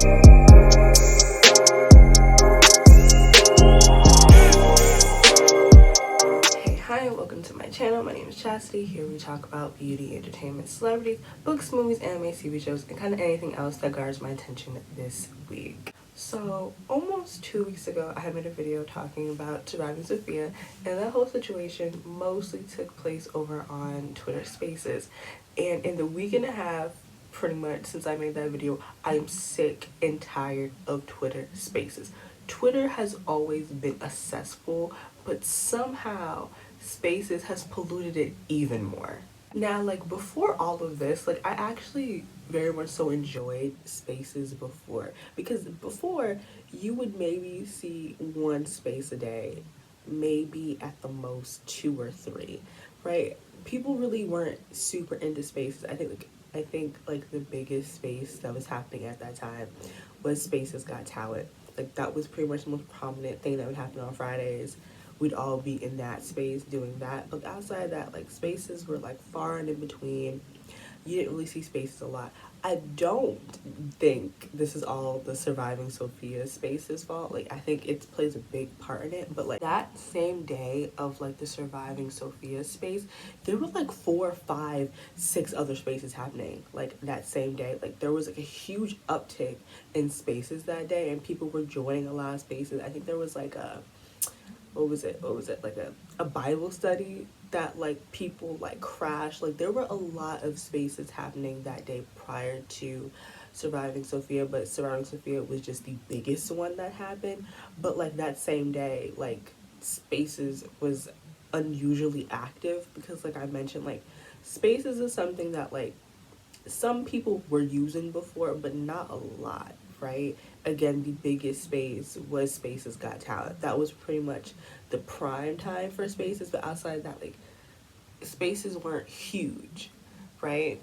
Hi, welcome to my channel. My name is Chastity. Here we talk about beauty, entertainment, celebrities, books, movies, anime, TV shows, and kind of anything else that garners my attention this week. So almost 2 weeks ago, I had made a video talking about surviving Sophia, and that whole situation mostly took place over on Twitter Spaces. And in the week and a half, pretty much since I made that video, I am sick and tired of Twitter Spaces. Twitter has always been a cesspool, but somehow Spaces has polluted it even more. Now, like, before all of this, like, I actually very much so enjoyed Spaces before, because before you would maybe see one space a day, maybe at the most 2 or 3, right? People really weren't super into Spaces. I think the biggest space that was happening at that time was Spaces Got Talent. Like, that was pretty much the most prominent thing that would happen on Fridays. We'd all be in that space doing that. But outside of that, like, spaces were like far and in between. You didn't really see spaces a lot. I don't think this is all the Surviving Sophia Spaces fault. Like, I think it plays a big part in it. But like that same day of like the Surviving Sophia space, there were like 4, 5, 6 other spaces happening like that same day. Like, there was like a huge uptick in spaces that day, and people were joining a lot of spaces. I think there was like a what was it like a Bible study that like people like crashed. Like, there were a lot of spaces happening that day prior to Surviving Sophia, but Surviving Sophia was just the biggest one that happened. But like that same day, like, spaces was unusually active because, like I mentioned, like, spaces is something that like some people were using before, but not a lot, right? Again, the biggest space was Spaces Got Talent. That was pretty much the prime time for spaces, but outside of that, like, spaces weren't huge, right?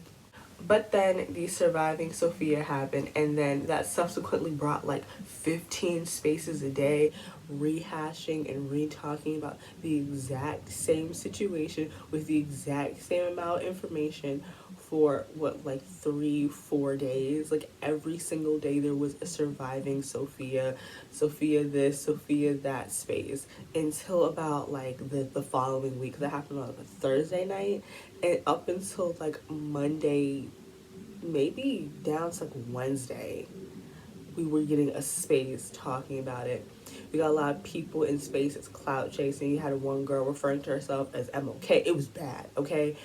But then the Surviving Sophia happened, and then that subsequently brought like 15 spaces a day, rehashing and re-talking about the exact same situation with the exact same amount of information for what, like 3-4 days. Like, every single day there was a Surviving Sophia, Sophia this, Sophia that space, until about like the following week. That happened on like a Thursday night, and up until like Monday, maybe down to like Wednesday, we were getting a space talking about it. We got a lot of people in spaces clout chasing. You had one girl referring to herself as MOK. It was bad, okay?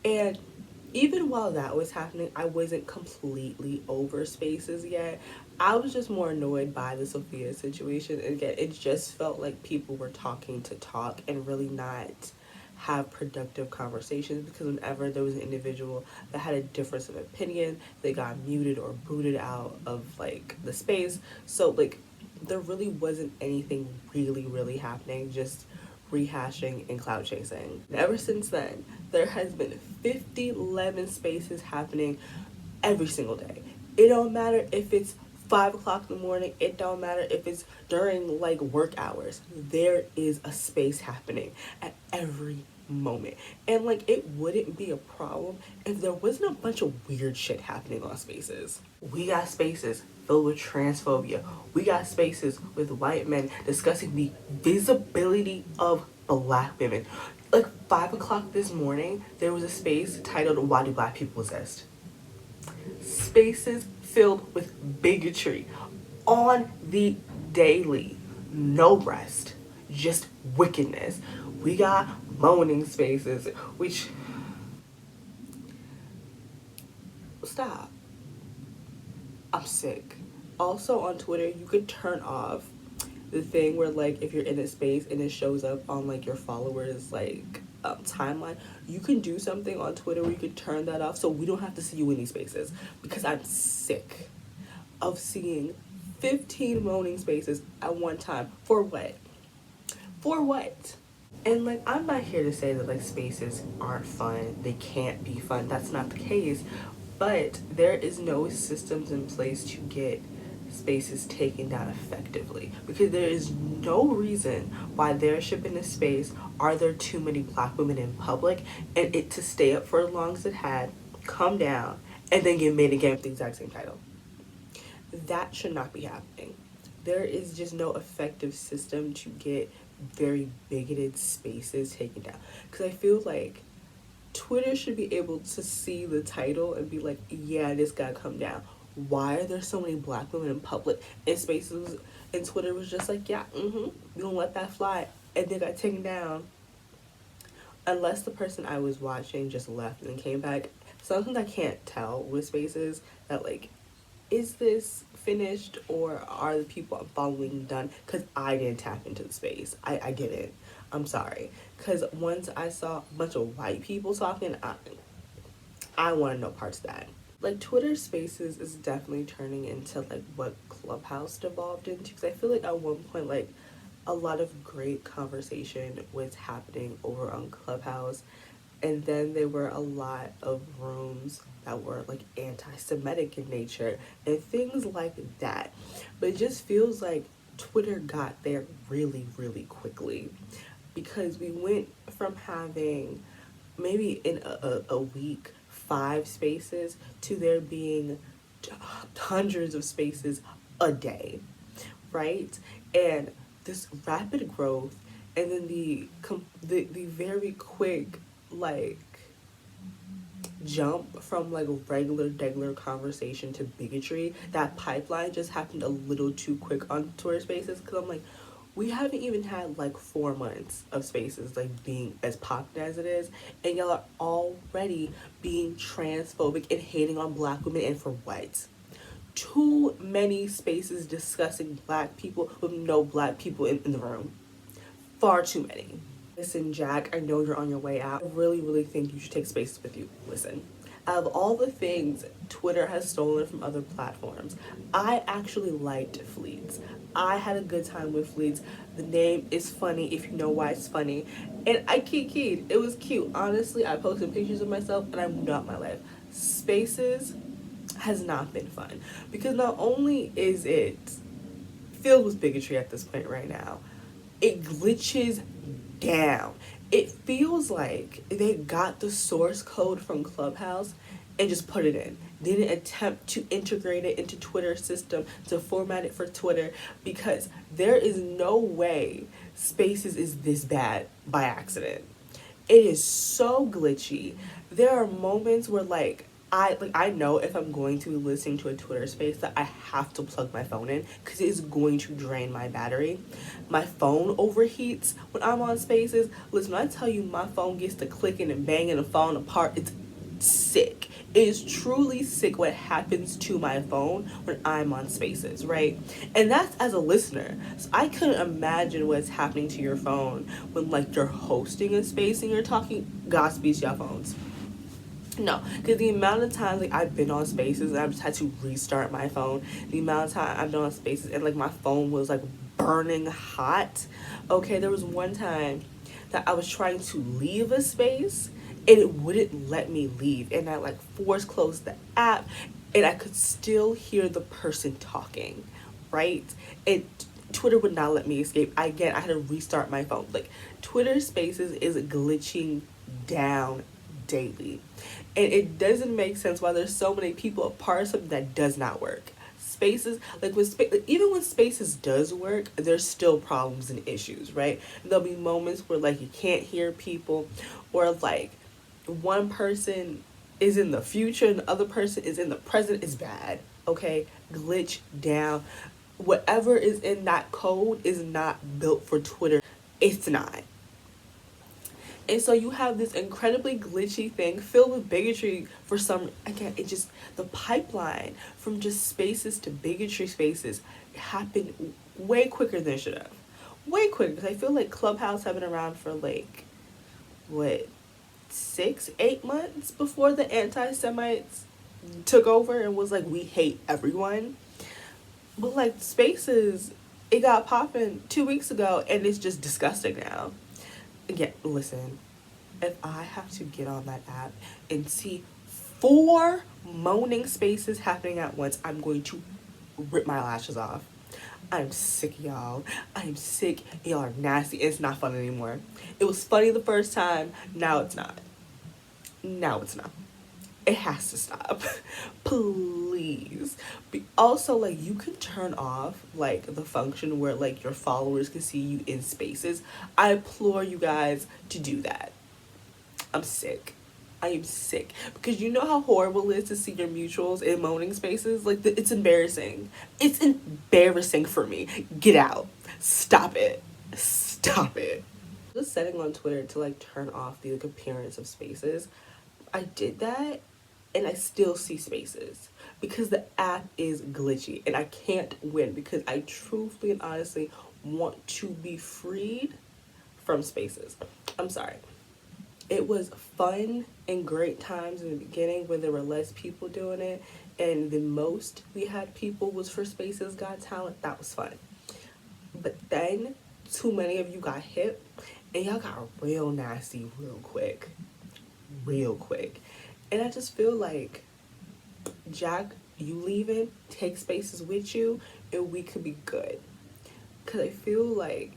And even while that was happening, I wasn't completely over spaces yet. I was just more annoyed by the Sophia situation. And again, it just felt like people were talking to talk and really not have productive conversations, because whenever there was an individual that had a difference of opinion, they got muted or booted out of like the space. So like, there really wasn't anything really happening, just rehashing and cloud chasing. And ever since then, there has been 50-11 spaces happening every single day. It don't matter if it's 5 o'clock in the morning, it don't matter if it's during like work hours. There is a space happening at every moment. And like, it wouldn't be a problem if there wasn't a bunch of weird shit happening on spaces. We got spaces filled with transphobia. We got spaces with white men discussing the visibility of Black women. Like, 5 o'clock this morning, there was a space titled "Why Do Black People Exist?" Spaces filled with bigotry on the daily. No rest, just wickedness. We got moaning spaces, which, stop. I'm sick. Also on Twitter, you could turn off the thing where like, if you're in a space and it shows up on like your followers like timeline, you can do something on Twitter where you could turn that off so we don't have to see you in these spaces, because I'm sick of seeing 15 moaning spaces at one time. For what? For what? And like, I'm not here to say that like spaces aren't fun, they can't be fun. That's not the case. But there is no systems in place to get spaces taken down effectively, because there is no reason why there should be in a space, are there too many Black women in public, and it to stay up for as long as it had, come down, and then get made again with the exact same title. That should not be happening. There is just no effective system to get very bigoted spaces taken down. Because I feel like Twitter should be able to see the title and be like, yeah, this gotta come down. Why are there so many black women in public? And spaces and Twitter was just like, yeah, we don't let that fly. And they got taken down. Unless the person I was watching just left and came back. Something I can't tell with spaces that like, is this finished or are the people I'm following done? Because I didn't tap into the space. I didn't. I'm sorry. Because once I saw a bunch of white people talking, I want to know parts of that. Like Twitter Spaces is definitely turning into like what Clubhouse devolved into. Because I feel like at one point, like a lot of great conversation was happening over on Clubhouse. And then there were a lot of rooms that were like anti-Semitic in nature and things like that. But it just feels like Twitter got there really, really quickly, because we went from having maybe in a week 5 spaces to there being hundreds of spaces a day, right? And this rapid growth, and then the very quick like jump from like regular conversation to bigotry, that pipeline just happened a little too quick on Twitter Spaces. Because I'm like, we haven't even had like 4 months of Spaces like being as popular as it is, and y'all are already being transphobic and hating on black women. And for what? Too many spaces discussing black people with no black people in the room. Far too many. Listen, Jack, I know you're on your way out. I really, really think you should take Spaces with you. Listen, out of all the things Twitter has stolen from other platforms, I actually liked Fleets. I had a good time with Fleets. The name is funny if you know why it's funny. And I keyed. It was cute. Honestly, I posted pictures of myself and I'm not my life. Spaces has not been fun. Because not only is it filled with bigotry at this point right now, it glitches down. It feels like they got the source code from Clubhouse and just put it in. They didn't attempt to integrate it into Twitter's system to format it for Twitter, because there is no way Spaces is this bad by accident. It is so glitchy. There are moments where I know if I'm going to be listening to a Twitter space that I have to plug my phone in, because it is going to drain my battery. My phone overheats when I'm on spaces. Listen, when I tell you my phone gets to clicking and banging and falling apart, it's sick. It is truly sick what happens to my phone when I'm on spaces, right? And that's as a listener. So I couldn't imagine what's happening to your phone when like you're hosting a space and you're talking. Godspeed to your phones. No, because the amount of times like I've been on spaces and I've just had to restart my phone. The amount of time I've been on spaces and like my phone was like burning hot. Okay, there was one time that I was trying to leave a space and it wouldn't let me leave, and I like force closed the app and I could still hear the person talking, right? And Twitter would not let me escape. I had to restart my phone. Like Twitter Spaces is glitching down daily. And it doesn't make sense why there's so many people a part of something that does not work. Spaces, like even when Spaces does work, there's still problems and issues, right? There'll be moments where like you can't hear people, or like one person is in the future and the other person is in the present. Is bad. Okay, glitch down. Whatever is in that code is not built for Twitter. It's not. And so you have this incredibly glitchy thing filled with bigotry for some, again, it just, the pipeline from just spaces to bigotry spaces happened way quicker than it should have. Way quicker, because I feel like Clubhouse have been around for like, what, 6-8 months before the anti-Semites took over and was like, we hate everyone. But like Spaces, it got popping 2 weeks ago and it's just disgusting now. Again, listen, if I have to get on that app and see 4 moaning spaces happening at once, I'm going to rip my lashes off. I'm sick, y'all. I'm sick. Y'all are nasty. It's not fun anymore. It was funny the first time. Now it's not. Now it's not. It has to stop. Please. But also, like, you can turn off like the function where like your followers can see you in spaces. I implore you guys to do that. I'm sick. I am sick because you know how horrible it is to see your mutuals in moaning spaces. Like, it's embarrassing. It's embarrassing for me. Get out. Stop it. Stop it. Just setting on Twitter to like turn off the like appearance of spaces. I did that and I still see spaces because the app is glitchy and I can't win because I truthfully and honestly want to be freed from spaces. I'm sorry. It was fun and great times in the beginning when there were less people doing it, and the most we had people was for Spaces Got Talent. That was fun. But then too many of you got hip and y'all got real nasty real quick. Real quick. And I just feel like, Jack, you leaving, take Spaces with you, and we could be good. Because I feel like,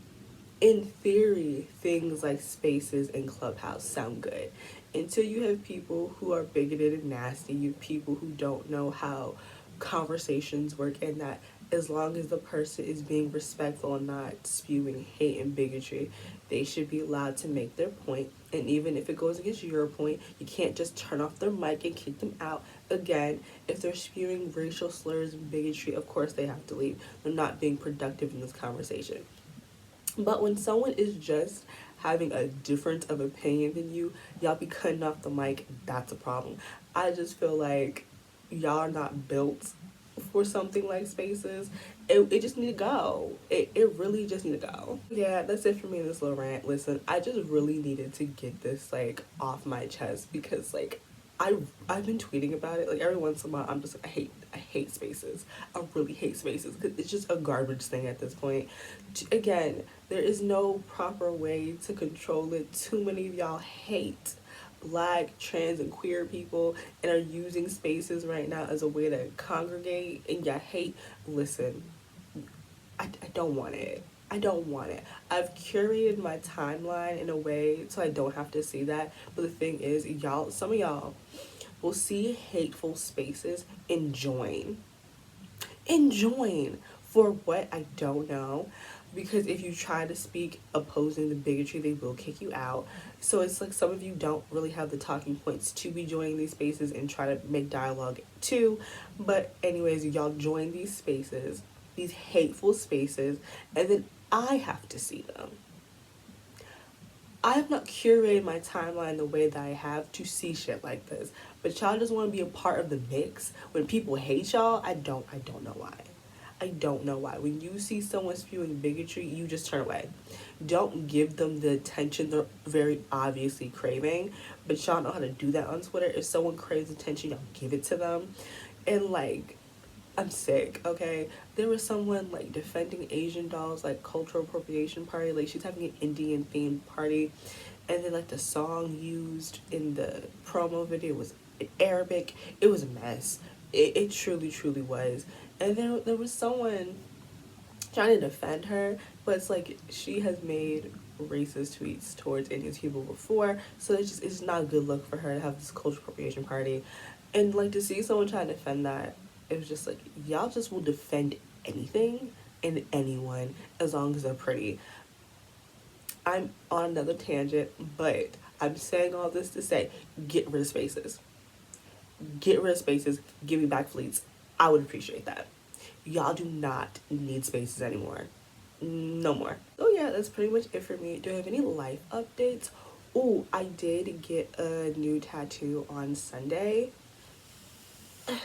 in theory, things like Spaces and Clubhouse sound good. Until you have people who are bigoted and nasty, you have people who don't know how conversations work, and that as long as the person is being respectful and not spewing hate and bigotry, they should be allowed to make their point. And even if it goes against your point, you can't just turn off their mic and kick them out. Again, if they're spewing racial slurs and bigotry, of course they have to leave. They're not being productive in this conversation. But when someone is just having a difference of opinion than you, y'all be cutting off the mic, that's a problem. I just feel like y'all are not built for something like Spaces. It just need to go. It really just need to go. Yeah, that's it for me in this little rant. Listen, I just really needed to get this like off my chest because like I've been tweeting about it like every once in a while. I'm just like, I hate Spaces. I really hate Spaces because it's just a garbage thing at this point. Again, there is no proper way to control it. Too many of y'all hate Black, trans, and queer people and are using Spaces right now as a way to congregate, and y'all hate. Listen, I don't want it. I don't want it. I've curated my timeline in a way so I don't have to see that. But the thing is, y'all, some of y'all will see hateful Spaces and join. And join. For what? I don't know. Because if you try to speak opposing the bigotry, they will kick you out. So it's like some of you don't really have the talking points to be joining these spaces and try to make dialogue too. But anyways, y'all join these spaces, these hateful spaces, and then I have to see them. I have not curated my timeline the way that I have to see shit like this. But y'all just want to be a part of the mix. When people hate y'all, I don't know why. I don't know why. When you see someone spewing bigotry, you just turn away. Don't give them the attention they're very obviously craving. But y'all know how to do that on Twitter. If someone craves attention, y'all give it to them. And like, I'm sick, okay? There was someone like defending Asian dolls, like cultural appropriation party. Like, she's having an Indian themed party. And then like the song used in the promo video was in Arabic. It was a mess. It truly, truly was. And then there was someone trying to defend her, but it's like she has made racist tweets towards Indian people before, so it's not a good look for her to have this cultural appropriation party. And like to see someone try to defend that, it was just like, y'all just will defend anything and anyone as long as they're pretty. I'm on another tangent, but I'm saying all this to say, get rid of Spaces. Get rid of Spaces. Give me back fleets. I would appreciate that. Y'all do not need Spaces anymore. No more. So yeah, that's pretty much it for me. Do I have any life updates? Oh, I did get a new tattoo on Sunday. Can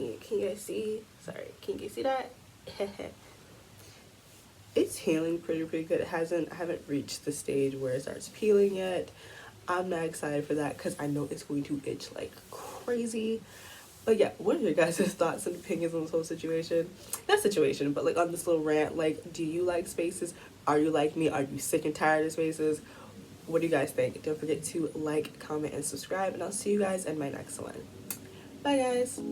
you guys see? Sorry, can you guys see that? It's healing pretty good. I haven't reached the stage where it starts peeling yet. I'm not excited for that because I know it's going to itch like crazy. But yeah, what are your guys' thoughts and opinions on this whole situation? Not situation, but like on this little rant. Like, do you like Spaces? Are you like me? Are you sick and tired of Spaces? What do you guys think? Don't forget to like, comment, and subscribe, and I'll see you guys in my next one. Bye, guys.